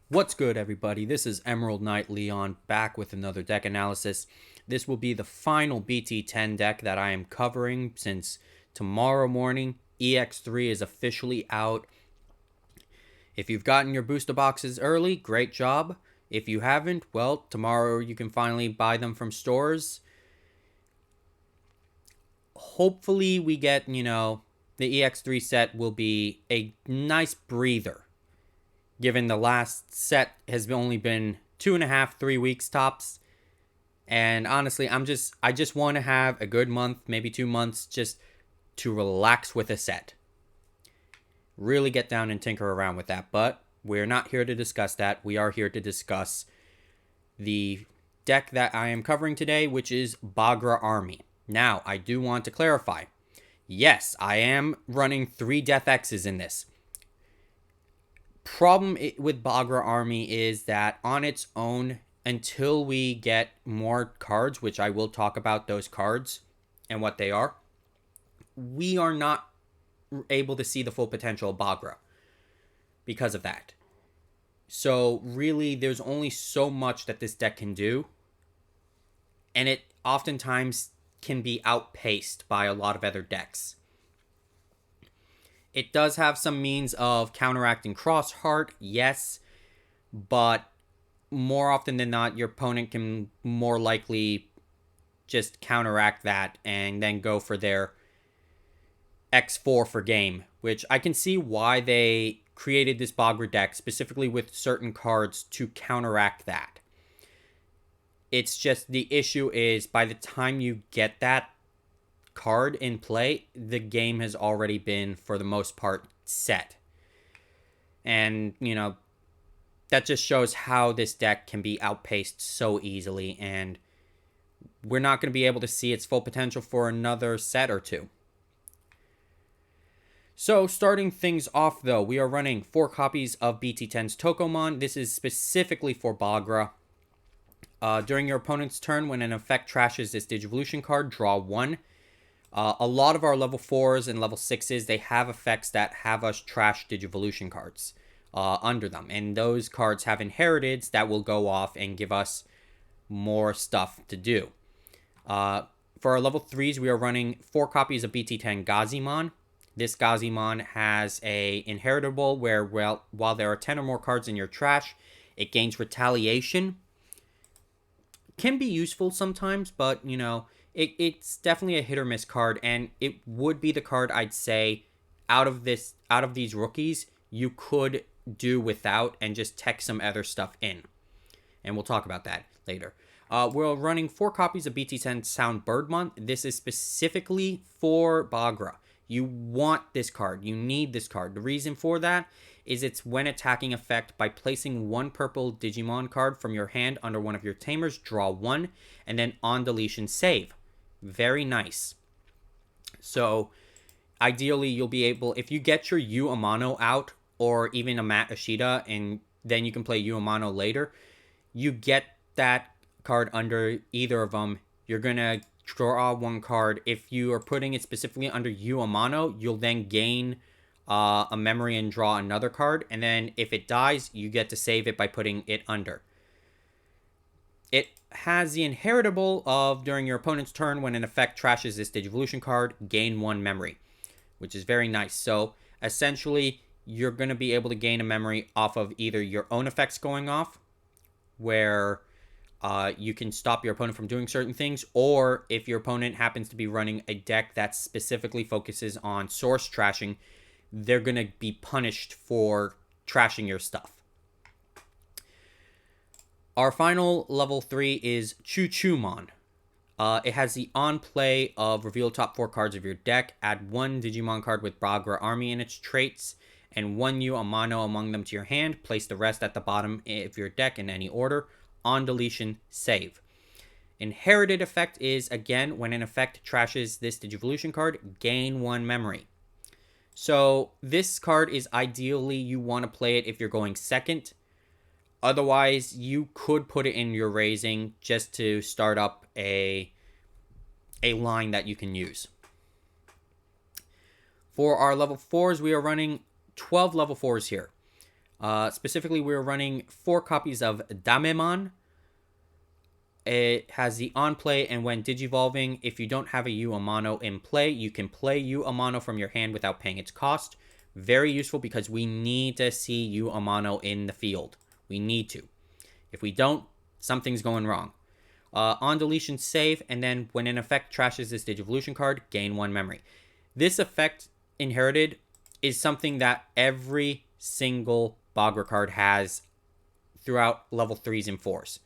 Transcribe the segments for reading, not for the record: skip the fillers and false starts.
What's good, everybody? This is Emerald Knight Leon back with another deck analysis. This will be the final BT10 deck that I am covering since tomorrow morning EX3 is officially out. If you've gotten your booster boxes early, great job. If you haven't, well, tomorrow you can finally buy them from stores. Hopefully, we get, the EX3 set will be a nice breather given the last set has only been 2.5, 3 weeks tops. And honestly, I just want to have a good month, maybe 2 months, just to relax with a set. Really get down and tinker around with that. But we're not here to discuss that. We are here to discuss the deck that I am covering today, which is Bagra Army. Now, I do want to clarify. Yes, I am running 3 Death X's in this. Problem with Bagra Army is that on its own, until we get more cards, which I will talk about those cards and what they are, we are not able to see the full potential of Bagra because of that. So really, there's only so much that this deck can do, and it oftentimes can be outpaced by a lot of other decks. It does have some means of counteracting Crossheart, yes, but more often than not, your opponent can more likely just counteract that and then go for their X4 for game, which I can see why they created this Bagra deck specifically with certain cards to counteract that. It's just the issue is by the time you get that card in play, the game has already been, for the most part, set. And, that just shows how this deck can be outpaced so easily, and we're not going to be able to see its full potential for another set or two. So, starting things off, though, we are running 4 copies of BT10's Tokomon. This is specifically for Bagra. During your opponent's turn, when an effect trashes this Digivolution card, draw 1. A lot of our level 4s and level 6s, they have effects that have us trash Digivolution cards under them. And those cards have inheriteds that will go off and give us more stuff to do. For our level 3s, we are running 4 copies of BT10 Gazimon. This Gazimon has a inheritable where, while there are 10 or more cards in your trash, it gains retaliation. Can be useful sometimes, but, it's definitely a hit or miss card, and it would be the card I'd say out of these rookies you could do without and just tech some other stuff in. And we'll talk about that later. We're running 4 copies of BT10 Sound Birdmon. This is specifically for Bagra. You want this card. You need this card. The reason for that is it's when attacking effect by placing 1 purple Digimon card from your hand under one of your tamers, draw 1, and then on deletion save. Very nice. So ideally you'll be able, if you get your Yu Amano out or even a Mat Ashita and then you can play Yu Amano later, you get that card under either of them. You're going to draw 1 card. If you are putting it specifically under Yu Amano, you'll then gain a memory and draw another card. And then if it dies, you get to save it by putting it under. It has the inheritable of during your opponent's turn, when an effect trashes this Digivolution card, gain 1 memory, which is very nice. So essentially, you're going to be able to gain a memory off of either your own effects going off, where you can stop your opponent from doing certain things, or if your opponent happens to be running a deck that specifically focuses on source trashing, they're going to be punished for trashing your stuff. Our final level 3 is Choo-Choo-Mon. It has the on-play of reveal top 4 cards of your deck, add 1 Digimon card with Bagra Army in its traits, and 1 Yu Amano among them to your hand. Place the rest at the bottom of your deck in any order. On deletion, save. Inherited effect is, again, when an effect trashes this Digivolution card, gain 1 memory. So this card is ideally, you want to play it if you're going second. Otherwise, you could put it in your raising just to start up a line that you can use. For our level 4s, we are running 12 level 4s here. Specifically, we're running 4 copies of Digimon. It has the on play, and when digivolving, if you don't have a U Amano in play, you can play U Amano from your hand without paying its cost. Very useful because we need to see U Amano in the field. We need to. If we don't, something's going wrong. On deletion, save, and then when an effect trashes this Digivolution card, gain 1 memory. This effect inherited is something that every single Bagra card has throughout level 3s and 4s.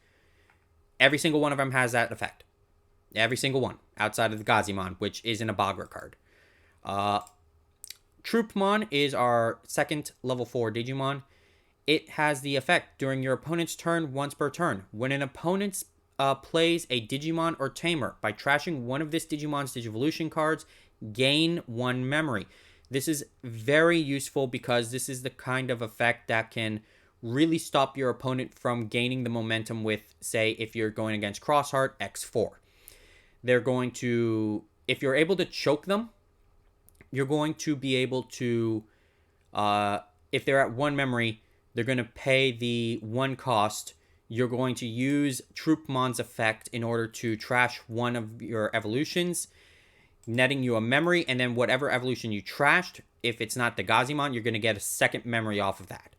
Every single one of them has that effect. Every single one, outside of the Gazimon, which isn't a Bagra card. Troopmon is our second level 4 Digimon. It has the effect during your opponent's turn once per turn. When an opponent plays a Digimon or Tamer, by trashing one of this Digimon's Digivolution cards, gain 1 memory. This is very useful because this is the kind of effect that can really stop your opponent from gaining the momentum with, say, if you're going against Crossheart, X4. They're going to, if you're able to choke them, you're going to be able to, if they're at 1 memory, they're going to pay the 1 cost. You're going to use Troopmon's effect in order to trash one of your evolutions, netting you a memory, and then whatever evolution you trashed, if it's not the Gazimon, you're going to get a second memory off of that.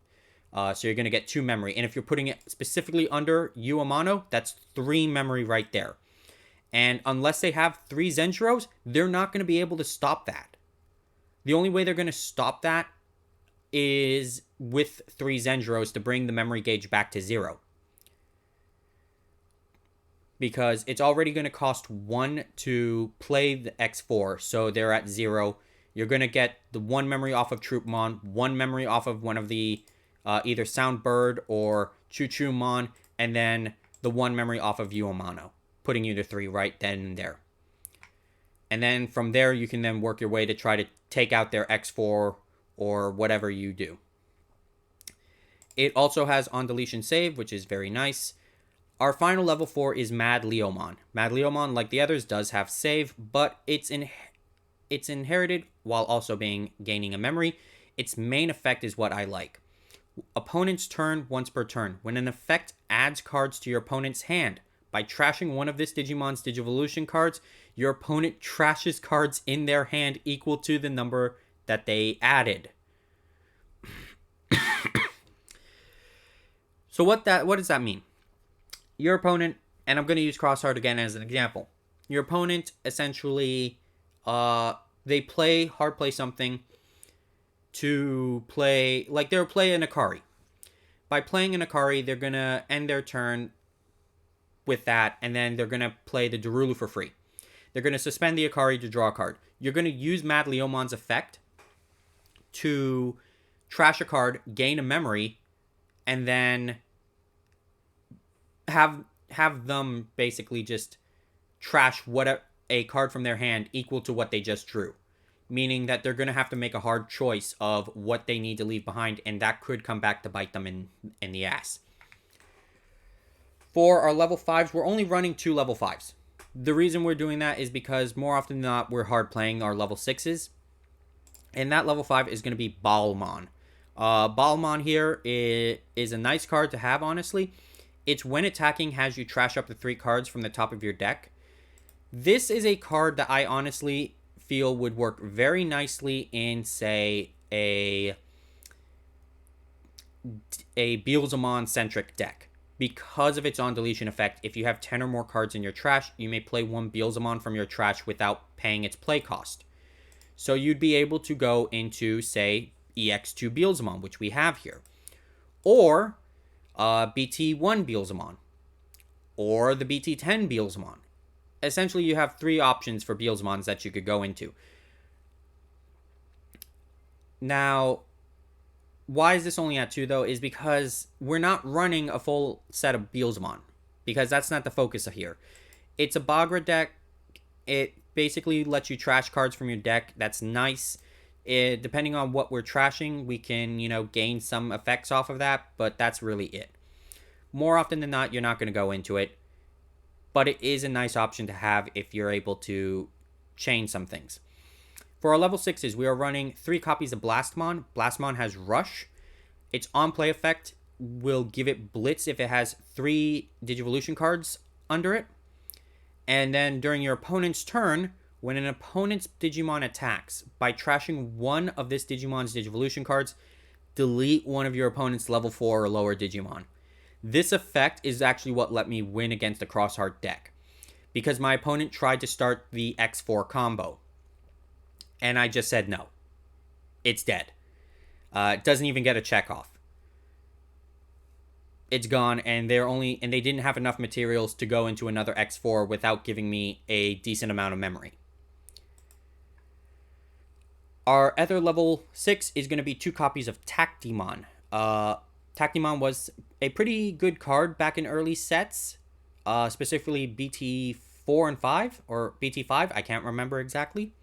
So you're going to get 2 memory. And if you're putting it specifically under U Amano, that's 3 memory right there. And unless they have 3 Zenjuros, they're not going to be able to stop that. The only way they're going to stop that is with 3 Zenjuros to bring the memory gauge back to 0. Because it's already going to cost 1 to play the X4, so they're at 0. You're going to get the 1 memory off of Troopmon, 1 memory off of one of the either Soundbird or Choo-Choo-Mon, and then the 1 memory off of U Amano, putting you to 3 right then and there. And then from there, you can then work your way to try to take out their X4 or whatever you do. It also has on deletion save, which is very nice. Our final level 4 is Mad Leomon. Mad Leomon, like the others, does have save, but it's inherited while also gaining a memory. Its main effect is what I like. Opponent's turn once per turn. When an effect adds cards to your opponent's hand, by trashing one of this Digimon's Digivolution cards, your opponent trashes cards in their hand equal to the number that they added. So what does that mean? Your opponent, and I'm going to use Crossheart again as an example. Your opponent essentially, they hard play something to play, like they'll play an Akari. By playing an Akari, they're going to end their turn with that, and then they're going to play the Darulu for free. They're going to suspend the Akari to draw a card. You're going to use Mad Leomon's effect to trash a card, gain a memory, and then have them basically just trash a card from their hand equal to what they just drew. Meaning that they're going to have to make a hard choice of what they need to leave behind, and that could come back to bite them in the ass. For our level 5s, we're only running 2 level 5s. The reason we're doing that is because more often than not, we're hard playing our level 6s. And that level 5 is going to be Balmon. Balmon here is a nice card to have, honestly. It's when attacking has you trash up to 3 cards from the top of your deck. This is a card that I honestly feel would work very nicely in, say, a Beelzemon-centric deck. Because of its on-deletion effect, if you have 10 or more cards in your trash, you may play 1 Beelzemon from your trash without paying its play cost. So you'd be able to go into, say, EX2 Beelzemon, which we have here. Or BT1 Beelzemon. Or the BT10 Beelzemon. Essentially, you have 3 options for Beelzemons that you could go into. Now, why is this only at 2, though, is because we're not running a full set of Beelzemon. Because that's not the focus of here. It's a Bagra deck. It basically lets you trash cards from your deck. That's nice. Depending on what we're trashing, we can, gain some effects off of that. But that's really it. More often than not, you're not going to go into it. But it is a nice option to have if you're able to chain some things. For our level 6s, we are running 3 copies of Blastmon. Blastmon has Rush. Its on-play effect will give it Blitz if it has 3 Digivolution cards under it. And then during your opponent's turn, when an opponent's Digimon attacks, by trashing one of this Digimon's Digivolution cards, delete one of your opponent's level 4 or lower Digimon. This effect is actually what let me win against the Crossheart deck, because my opponent tried to start the X4 combo, and I just said no. It's dead. It doesn't even get a check off. It's gone, and they didn't have enough materials to go into another X4 without giving me a decent amount of memory. Our other level 6 is going to be 2 copies of Tactimon. Tactimon was a pretty good card back in early sets, specifically BT4 and 5, or BT5, I can't remember exactly.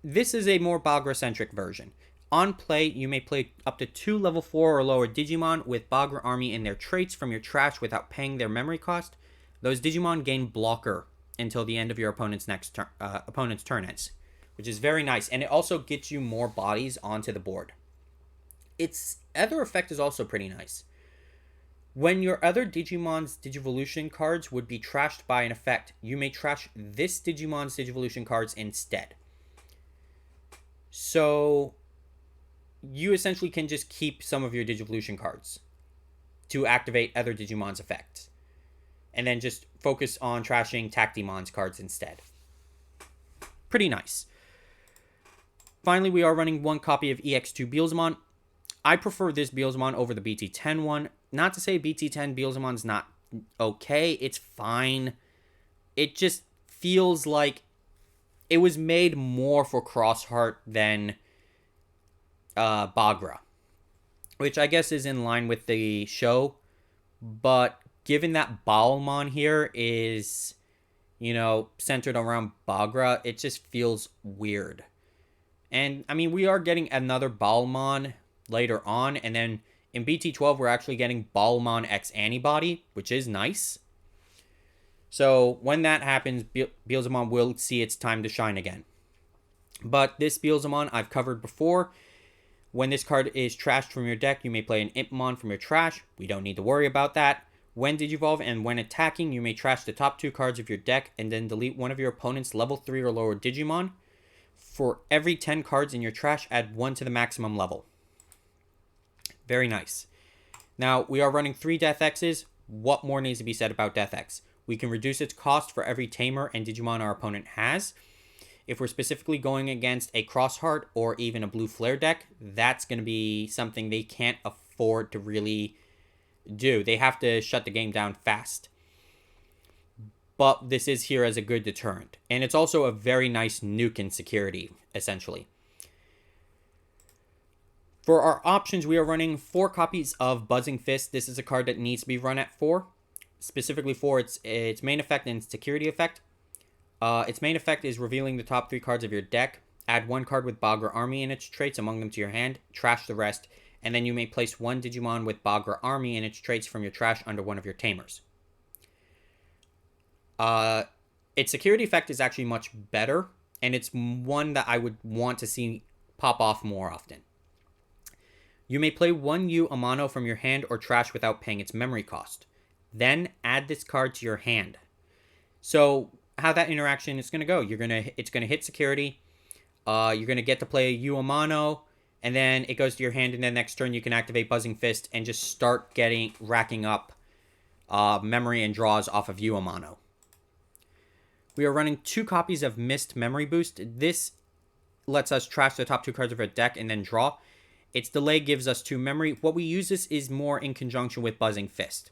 This is a more Bagra-centric version. On play, you may play up to 2 level 4 or lower Digimon with Bagra Army and their traits from your trash without paying their memory cost. Those Digimon gain blocker until the end of your opponent's turn ends, which is very nice, and it also gets you more bodies onto the board. Its other effect is also pretty nice. When your other Digimon's Digivolution cards would be trashed by an effect, you may trash this Digimon's Digivolution cards instead. So you essentially can just keep some of your Digivolution cards to activate other Digimon's effects, and then just focus on trashing Tactimon's cards instead. Pretty nice. Finally, we are running 1 copy of EX2 Beelzemon. I prefer this Beelzemon over the BT10 one. Not to say BT10 Beelzemon's not okay. It's fine. It just feels like it was made more for Crossheart than Bagra, which I guess is in line with the show. But given that Balmon here is, centered around Bagra, it just feels weird. And, I mean, we are getting another Balmon later on, and then in BT12, we're actually getting Balmon X Antibody, which is nice. So, when that happens, Beelzemon will see its time to shine again. But this Beelzemon I've covered before. When this card is trashed from your deck, you may play an Impmon from your trash. We don't need to worry about that. When Digivolve and when attacking, you may trash the top 2 cards of your deck and then delete one of your opponent's level 3 or lower Digimon. For every 10 cards in your trash, add 1 to the maximum level. Very nice. Now, we are running 3 Death X's. What more needs to be said about Death X? We can reduce its cost for every Tamer and Digimon our opponent has. If we're specifically going against a Crossheart or even a Blue Flare deck, that's going to be something they can't afford to really do. They have to shut the game down fast. But this is here as a good deterrent. And it's also a very nice nuke in security, essentially. For our options, we are running 4 copies of Buzzing Fist. This is a card that needs to be run at 4, specifically for its main effect and security effect. Its main effect is revealing the top 3 cards of your deck. Add 1 card with Bagra Army and its traits among them to your hand. Trash the rest. And then you may place 1 Digimon with Bagra Army and its traits from your trash under one of your Tamers. Its security effect is actually much better, and it's one that I would want to see pop off more often. You may play 1 U Amano from your hand or trash without paying its memory cost. Then add this card to your hand. So how that interaction is going to go? It's going to hit security. You're going to get to play a U Amano, and then it goes to your hand, and then next turn you can activate Buzzing Fist and just start racking up memory and draws off of U Amano. We are running 2 copies of Mist Memory Boost. This lets us trash the top 2 cards of our deck and then draw. Its delay gives us 2 memory. What we use this is more in conjunction with Buzzing Fist.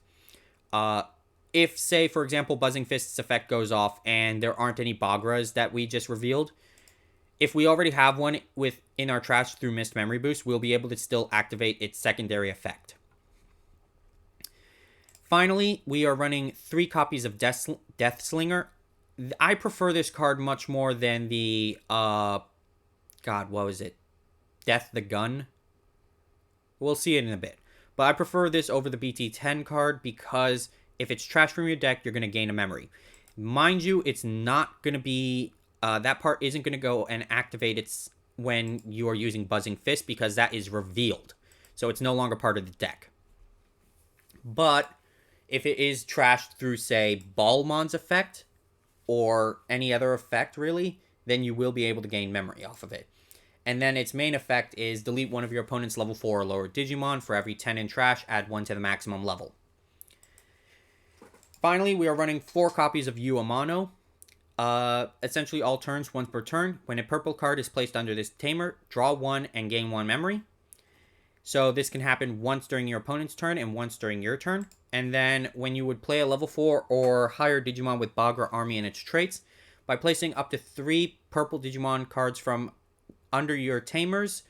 If, say, for example, Buzzing Fist's effect goes off and there aren't any Bagras that we just revealed, if we already have one in our trash through Mist Memory Boost, we'll be able to still activate its secondary effect. Finally, we are running 3 copies of Death Slinger. I prefer this card much more than the, what was it? Death the Gun? We'll see it in a bit. But I prefer this over the BT10 card because if it's trashed from your deck, you're going to gain a memory. Mind you, it's not going to be, that part isn't going to go and activate when you are using Buzzing Fist because that is revealed. So it's no longer part of the deck. But if it is trashed through, say, Balmon's effect or any other effect, really, then you will be able to gain memory off of it. And then its main effect is delete one of your opponent's level 4 or lower Digimon. For every 10 in trash, add 1 to the maximum level. Finally, we are running 4 copies of Yu Amano. Essentially all turns, once per turn. When a purple card is placed under this tamer, draw 1 and gain 1 memory. So this can happen once during your opponent's turn and once during your turn. And then when you would play a level 4 or higher Digimon with Bagra Army and its traits, by placing up to 3 purple Digimon cards from under your tamers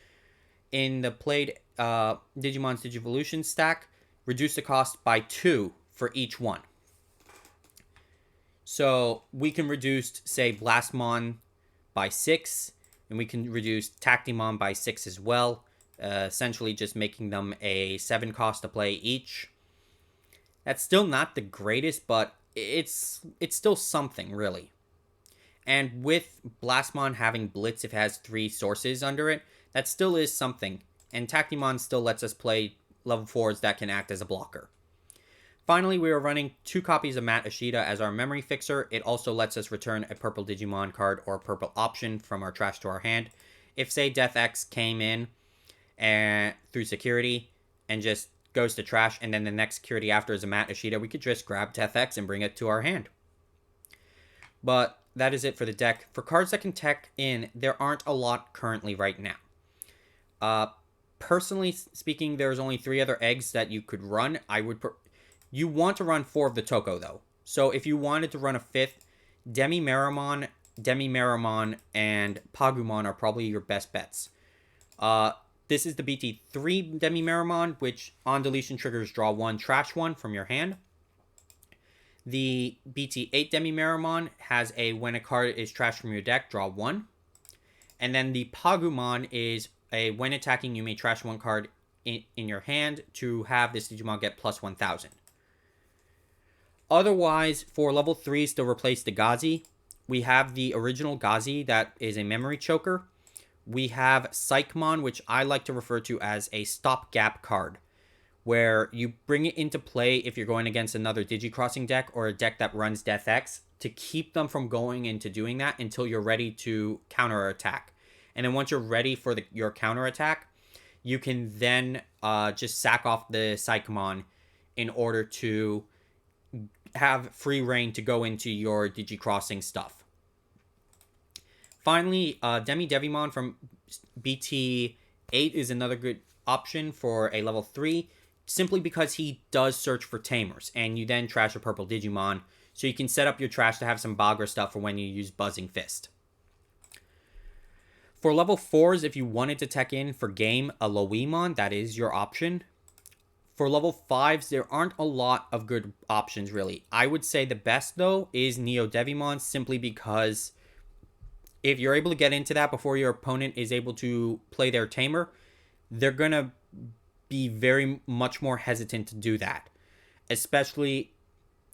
in the played Digimon's Digivolution stack, reduce the cost by 2 for each one. So we can reduce, say, Blastmon by 6, and we can reduce Tactimon by 6 as well, essentially just making them a 7 cost to play each. That's still not the greatest, but it's still something, really. And with Blastmon having Blitz if it has 3 sources under it, that still is something. And Tactimon still lets us play level 4s that can act as a blocker. Finally, we are running 2 copies of Matt Ashita as our memory fixer. It also lets us return a purple Digimon card or a purple option from our trash to our hand. If, say, Death X came in and through security and just goes to trash, and then the next security after is a Matt Ashita, we could just grab Death X and bring it to our hand. But that is it for the deck. For cards that can tech in, there aren't a lot currently right now. Personally speaking, there's only 3 other eggs that you could run. You want to run 4 of the Toko, though. So if you wanted to run a 5th, Demi-Meramon, and Pagumon are probably your best bets. This is the BT3 Demi-Meramon, which on deletion triggers draw 1, trash 1 from your hand. The BT8 Demi-Meramon has a when a card is trashed from your deck, draw 1. And then the Pagumon is a when attacking, you may trash 1 card in your hand to have this Digimon get plus 1000. Otherwise, for level 3s to replace the Gazi, we have the original Gazi that is a memory choker. We have Psychmon, which I like to refer to as a stopgap card, where you bring it into play if you're going against another Digicrossing deck or a deck that runs Death X to keep them from going into doing that until you're ready to counterattack. And then once you're ready for your counterattack, you can then just sack off the Psychmon in order to have free reign to go into your Digicrossing stuff. Finally, Demi-Devimon from BT8 is another good option for a level 3, simply because he does search for tamers, and you then trash a purple Digimon, so you can set up your trash to have some Bagra stuff for when you use Buzzing Fist. For level 4s, if you wanted to tech in for game a Loemon, that is your option. For level 5s, there aren't a lot of good options, really. I would say the best, though, is Neo Devimon, simply because if you're able to get into that before your opponent is able to play their tamer, they're going to be very much more hesitant to do that. Especially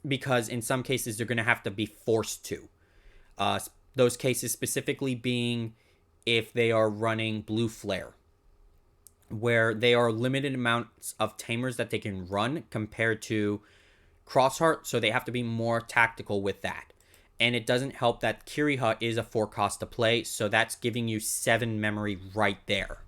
because in some cases, they're going to have to be forced to. Those cases specifically being if they are running Blue Flare, where they are limited amounts of tamers that they can run compared to Crossheart, so they have to be more tactical with that. And it doesn't help that Kiriha is a 4 cost to play, so that's giving you 7 memory right there.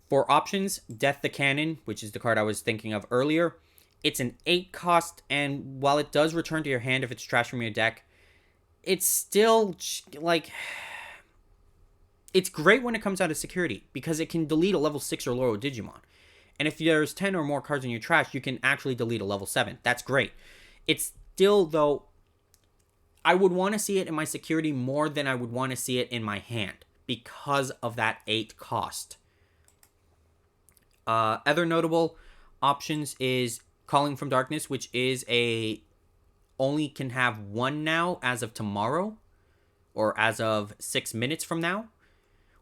For options, Death the Cannon, which is the card I was thinking of earlier, it's an 8 cost, and while it does return to your hand if it's trash from your deck, it's still, like, it's great when it comes out of security, because it can delete a level 6 or lower Digimon. And if there's 10 or more cards in your trash, you can actually delete a level 7. That's great. It's still, though, I would want to see it in my security more than I would want to see it in my hand, because of that 8 cost. Other notable options is Calling from Darkness, which is only can have 1 now as of tomorrow, or as of 6 minutes from now,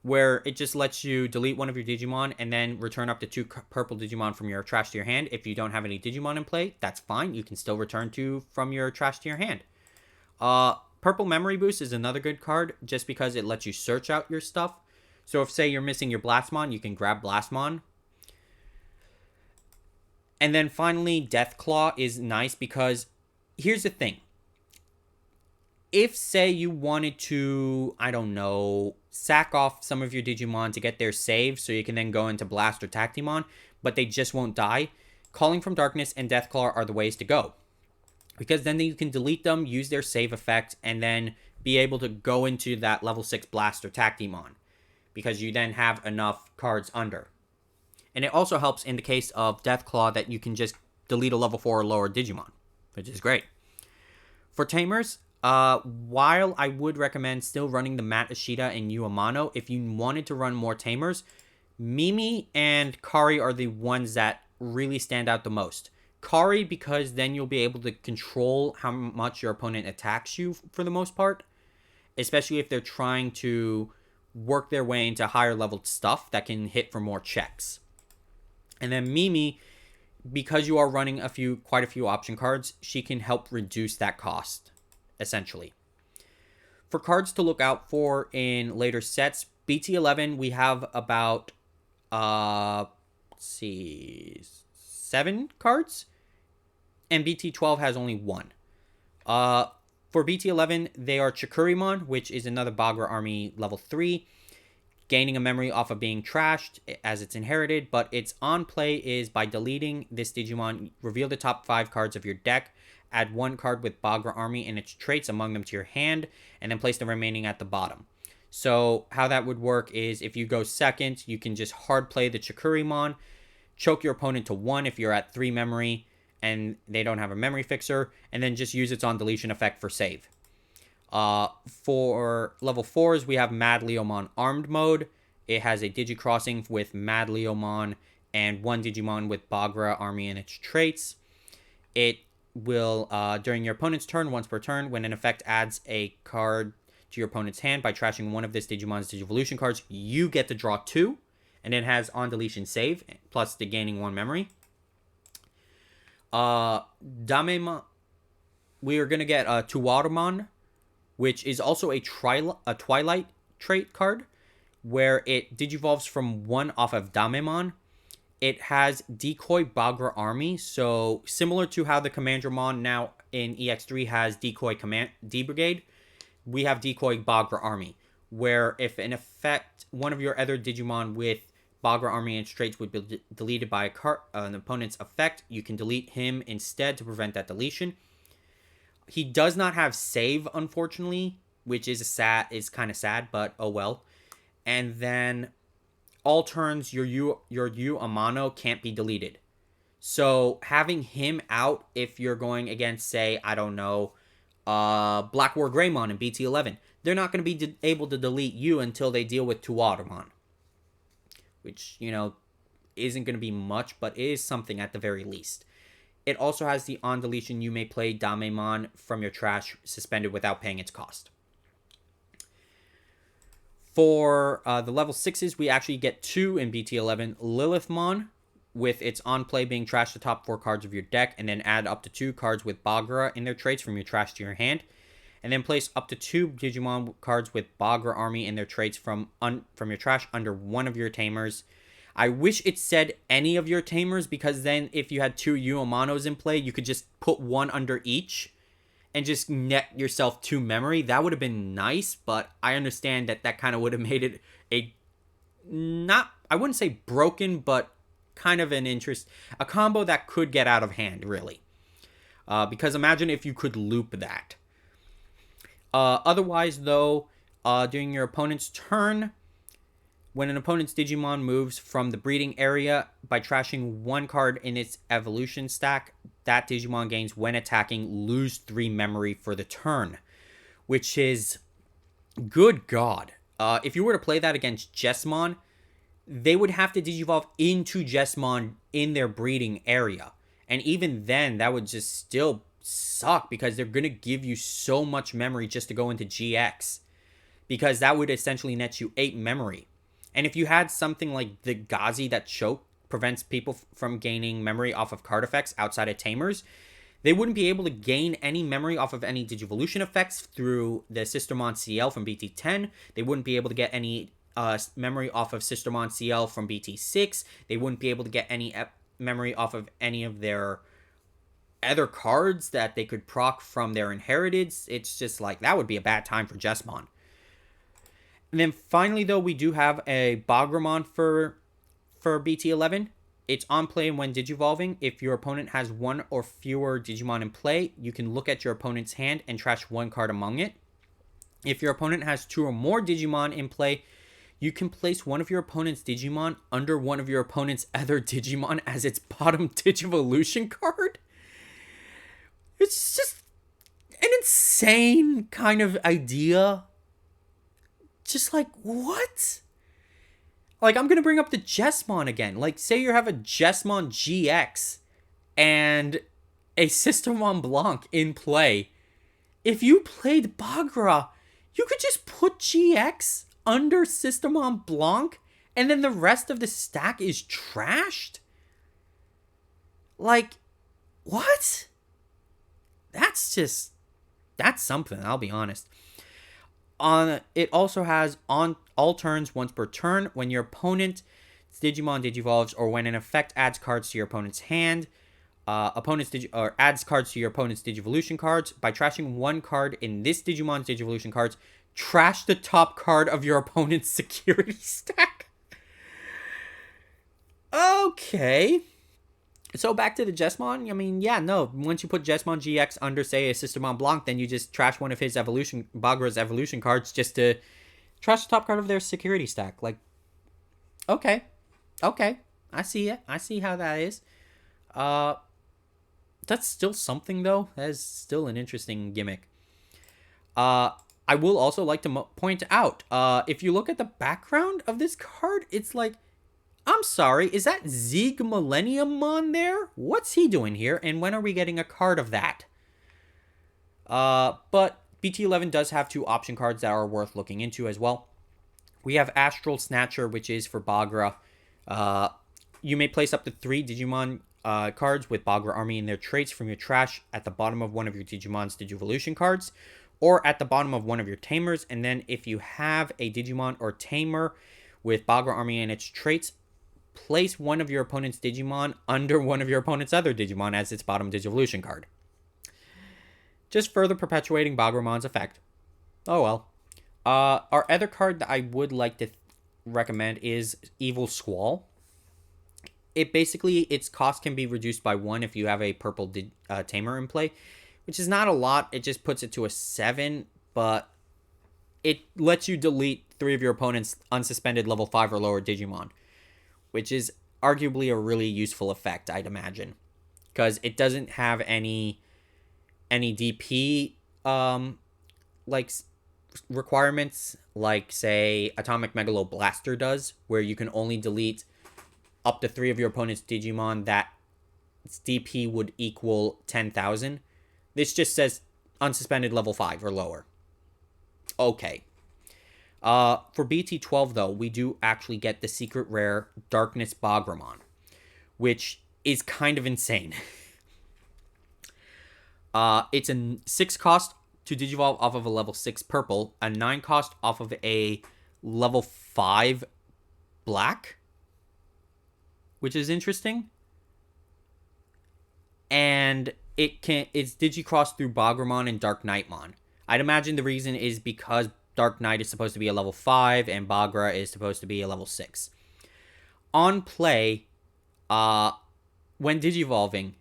where it just lets you delete one of your Digimon and then return up to 2 purple Digimon from your trash to your hand. If you don't have any Digimon in play, that's fine. You can still return 2 from your trash to your hand. Purple Memory Boost is another good card, just because it lets you search out your stuff. So if, say, you're missing your Blastmon, you can grab Blastmon And then finally, Deathclaw is nice because here's the thing. If, say, you wanted to, I don't know, sack off some of your Digimon to get their save so you can then go into Blast or Tactimon, but they just won't die, Calling from Darkness and Deathclaw are the ways to go. Because then you can delete them, use their save effect, and then be able to go into that level 6 Blast or Tactimon. Because you then have enough cards under. And it also helps in the case of Deathclaw that you can just delete a level 4 or lower Digimon, which is great. For Tamers, while I would recommend still running the Mat Ashita and Yu Amano, if you wanted to run more Tamers, Mimi and Kari are the ones that really stand out the most. Kari, because then you'll be able to control how much your opponent attacks you for the most part, especially if they're trying to work their way into higher leveled stuff that can hit for more checks. And then Mimi, because you are running quite a few option cards, she can help reduce that cost, essentially. For cards to look out for in later sets, BT11 we have about 7 cards, and BT12 has only 1. For BT11, they are Chikurimon, which is another Bagra army level 3, gaining a memory off of being trashed as it's inherited, but its on play is by deleting this Digimon, reveal the top 5 cards of your deck, add 1 card with Bagra army and its traits among them to your hand, and then place the remaining at the bottom. So how that would work is if you go second, you can just hard play the Chikurimon, choke your opponent to 1 if you're at 3 memory and they don't have a memory fixer, and then just use its on deletion effect for save. For level 4s, we have Mad Leomon Armed Mode. It has a Digicrossing with Mad Leomon and 1 Digimon with Bagra army and its traits. It will, during your opponent's turn, once per turn, when an effect adds a card to your opponent's hand by trashing one of this Digimon's Digivolution cards, you get to draw 2, and it has on deletion save, plus the gaining 1 memory. Damemon, we are going to get Tuwarumon, which is also a Twilight trait card, where it digivolves from 1 off of Damemon. It has Decoy Bagra Army, so similar to how the Commandramon now in EX3 has Decoy D-Brigade, we have Decoy Bagra Army, where if in effect one of your other Digimon with Bagra Army and traits would be deleted by an opponent's effect, you can delete him instead to prevent that deletion. He does not have save, unfortunately, which is kind of sad, but oh well. And then all turns, your Yu Amano can't be deleted. So having him out, if you're going against, say, I don't know, Black War Greymon in BT11, they're not going to be able to delete you until they deal with Tuwarumon. Which, isn't going to be much, but is something at the very least. It also has the on deletion, you may play Damemon from your trash suspended without paying its cost. For the level 6s, we actually get 2 in BT11. Lilithmon, with its on play being trash the top 4 cards of your deck, and then add up to 2 cards with Bagra in their traits from your trash to your hand. And then place up to 2 Digimon cards with Bagra Army in their traits from your trash under one of your Tamers. I wish it said any of your Tamers, because then if you had 2 Yu Amanos in play, you could just put 1 under each and just net yourself 2 memory. That would have been nice, but I understand that kind of would have made it I wouldn't say broken, but kind of a combo that could get out of hand, really. Because imagine if you could loop that. Otherwise, though, during your opponent's turn, when an opponent's Digimon moves from the breeding area by trashing 1 card in its evolution stack, that Digimon gains, when attacking, lose 3 memory for the turn. Which is, good God. If you were to play that against Jesmon, they would have to Digivolve into Jesmon in their breeding area. And even then, that would just still suck, because they're going to give you so much memory just to go into GX. Because that would essentially net you 8 memory. And if you had something like the Gazi that choke prevents people from gaining memory off of card effects outside of Tamers, they wouldn't be able to gain any memory off of any Digivolution effects through the Sistermon CL from BT10. They wouldn't be able to get any memory off of Sistermon CL from BT6. They wouldn't be able to get any memory off of any of their other cards that they could proc from their inheritance. It's just like, that would be a bad time for Jesmon. And then finally, though, we do have a Bagramon for BT11. It's on play when Digivolving. If your opponent has one or fewer Digimon in play, you can look at your opponent's hand and trash one card among it. If your opponent has two or more Digimon in play, you can place one of your opponent's Digimon under one of your opponent's other Digimon as its bottom Digivolution card. It's just an insane kind of idea. Just like, what? Like, I'm going to bring up the Jesmon again. Like, say you have a Jesmon GX and a Systemon Blanc in play. If you played Bagra, you could just put GX under Systemon Blanc and then the rest of the stack is trashed? Like, what? That's something, I'll be honest. It also has on all turns, once per turn, when your opponent's Digimon digivolves or when an effect adds cards to your opponent's hand, adds cards to your opponent's Digivolution cards. By trashing one card in this Digimon's Digivolution cards, trash the top card of your opponent's security stack. Okay. So back to the Jesmon. I mean, yeah, no. Once you put Jesmon GX under, say, a Systemon Blanc, then you just trash one of his Bagra's evolution cards just to trash the top card of their security stack. Like, okay. I see it. I see how that is. That's still something, though. That is still an interesting gimmick. I will also like to point out, if you look at the background of this card, it's like, I'm sorry, is that Zeeg Millenniummon there? What's he doing here, and when are we getting a card of that? But BT11 does have two option cards that are worth looking into as well. We have Astral Snatcher, which is for Bagra. You may place up to 3 Digimon cards with Bagra Army and their traits from your trash at the bottom of one of your Digimon's Digivolution cards, or at the bottom of one of your Tamers, and then if you have a Digimon or Tamer with Bagra Army and its traits, place one of your opponent's Digimon under one of your opponent's other Digimon as its bottom Digivolution card. Just further perpetuating Bagramon's effect. Oh well. Our other card that I would like to recommend is Evil Squall. Its cost can be reduced by 1 if you have a purple Tamer in play, which is not a lot. It just puts it to a 7, but it lets you delete 3 of your opponent's unsuspended level 5 or lower Digimon, which is arguably a really useful effect, I'd imagine, because it doesn't have any DP requirements like, say, Atomic Megalo Blaster does, where you can only delete up to 3 of your opponent's Digimon that its DP would equal 10,000. This just says unsuspended level 5 or lower. Okay. For BT12, though, we do actually get the secret rare Darkness Bagramon, which is kind of insane. It's a 6 cost to Digivolve off of a level 6 purple, a 9 cost off of a level 5 black, which is interesting. And it's Digicross through Bagramon and Dark Knightmon. I'd imagine the reason is because Dark Knight is supposed to be a level 5 and Bagra is supposed to be a level 6. On play, when Digivolving,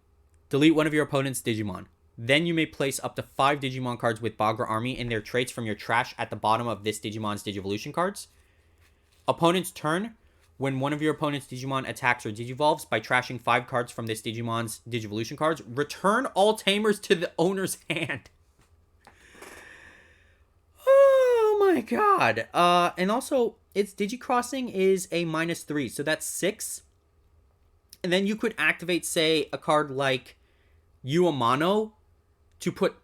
delete one of your opponent's Digimon. Then you may place up to 5 Digimon cards with Bagra Army and their traits from your trash at the bottom of this Digimon's Digivolution cards. Opponent's turn, when one of your opponent's Digimon attacks or Digivolves, by trashing 5 cards from this Digimon's Digivolution cards, return all Tamers to the owner's hand. Oh my god. And also, its Digicrossing is a -3, so that's 6. And then you could activate, say, a card like Uamano to put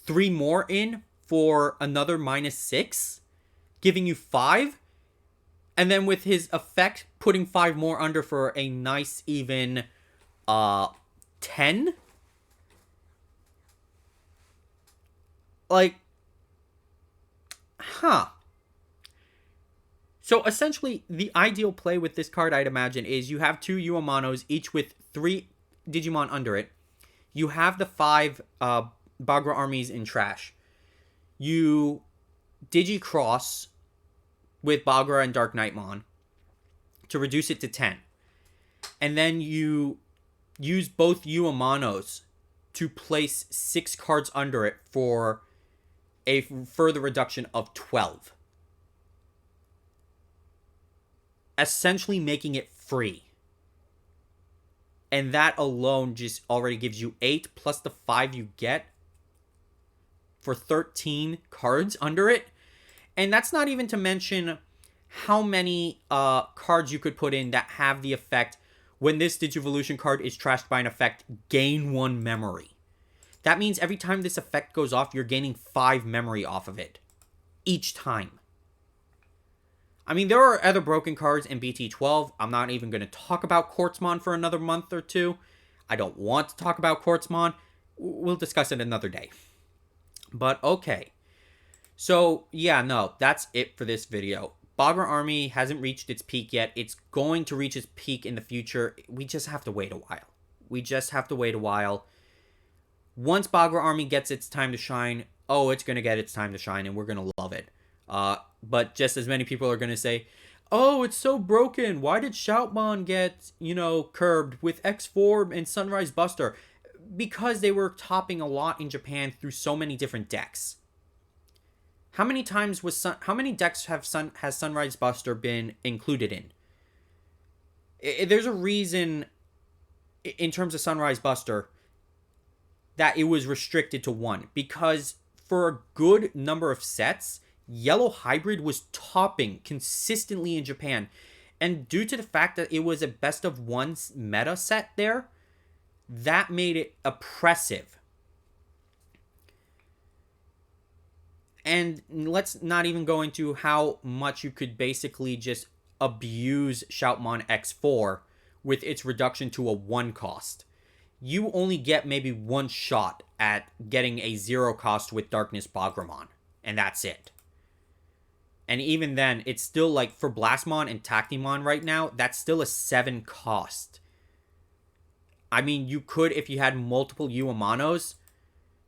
3 more in for another -6, giving you 5. And then with his effect, putting 5 more under for a nice even 10. Like, huh. So essentially, the ideal play with this card, I'd imagine, is you have 2 Uamanos, each with 3 Digimon under it. You have the 5 Bagra armies in trash. You Digicross with Bagra and Dark Knightmon to reduce it to 10. And then you use both Uemanos to place 6 cards under it for a further reduction of 12. Essentially making it free. And that alone just already gives you 8 plus the 5 you get for 13 cards under it. And that's not even to mention how many cards you could put in that have the effect, when this Digivolution card is trashed by an effect, gain 1 memory. That means every time this effect goes off, you're gaining 5 memory off of it. Each time. I mean, there are other broken cards in BT12. I'm not even going to talk about Quartzmon for another month or two. I don't want to talk about Quartzmon. We'll discuss it another day. But okay. So, yeah, no, that's it for this video. Bagra Army hasn't reached its peak yet. It's going to reach its peak in the future. We just have to wait a while. Once Bagra Army gets its time to shine, it's going to get its time to shine, and we're going to love it. But just as many people are going to say, oh, it's so broken. Why did Shoutmon get, curbed with X4 and Sunrise Buster? Because they were topping a lot in Japan through so many different decks. How many decks has Sunrise Buster been included in? There's a reason, in terms of Sunrise Buster, that it was restricted to 1. Because for a good number of sets, Yellow Hybrid was topping consistently in Japan. And due to the fact that it was a best of 1 meta set there, that made it oppressive. And let's not even go into how much you could basically just abuse Shoutmon X4 with its reduction to a 1 cost. You only get maybe 1 shot at getting a 0 cost with Darkness Bagramon. And that's it. And even then, it's still like, for Blastmon and Tactimon right now, that's still a 7 cost. I mean, you could, if you had multiple Uemanos,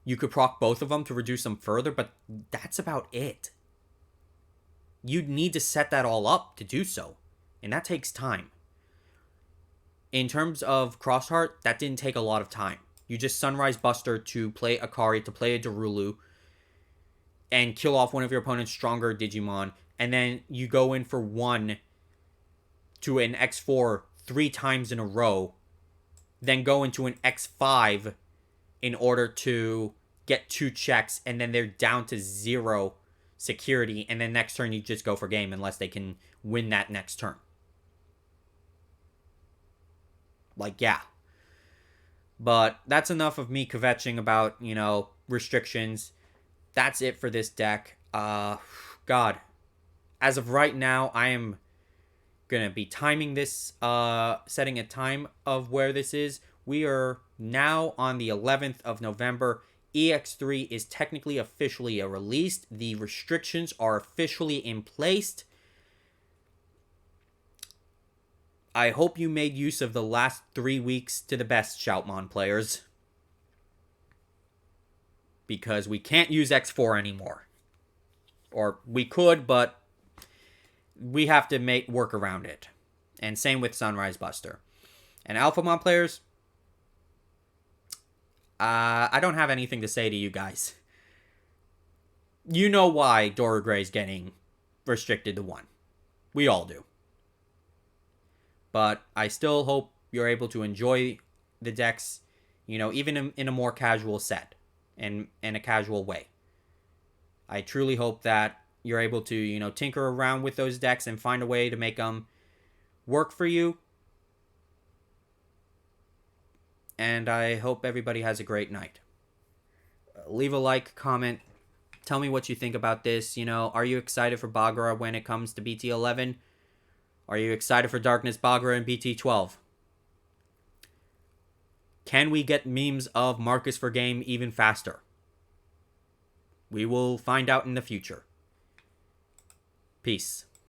you could proc both of them to reduce them further, but that's about it. You'd need to set that all up to do so, and that takes time. In terms of Crossheart, that didn't take a lot of time. You just Sunrise Buster to play Akari, to play a Darulu, and kill off one of your opponent's stronger Digimon, and then you go in for 1 to an X4 3 times in a row, then go into an X5 in order to get 2 checks, and then they're down to 0 security, and then next turn you just go for game unless they can win that next turn. Like, yeah. But that's enough of me kvetching about, restrictions. That's it for this deck. God. As of right now, I am going to be timing this, setting a time of where this is. We are now on the 11th of November. EX3 is technically officially released. The restrictions are officially in place. I hope you made use of the last 3 weeks to the best, Shoutmon players. Because we can't use X4 anymore. Or we could, but we have to work around it. And same with Sunrise Buster. And Alphamon players, I don't have anything to say to you guys. You know why Dora Gray's getting restricted to 1. We all do. But I still hope you're able to enjoy the decks, even in a more casual set and in a casual way. I truly hope that you're able to, tinker around with those decks and find a way to make them work for you. And I hope everybody has a great night. Leave a like, comment, tell me what you think about this. Are you excited for Bagra when it comes to BT11? Are you excited for Darkness Bagra and BT12? Can we get memes of Marcus for game even faster? We will find out in the future. Peace.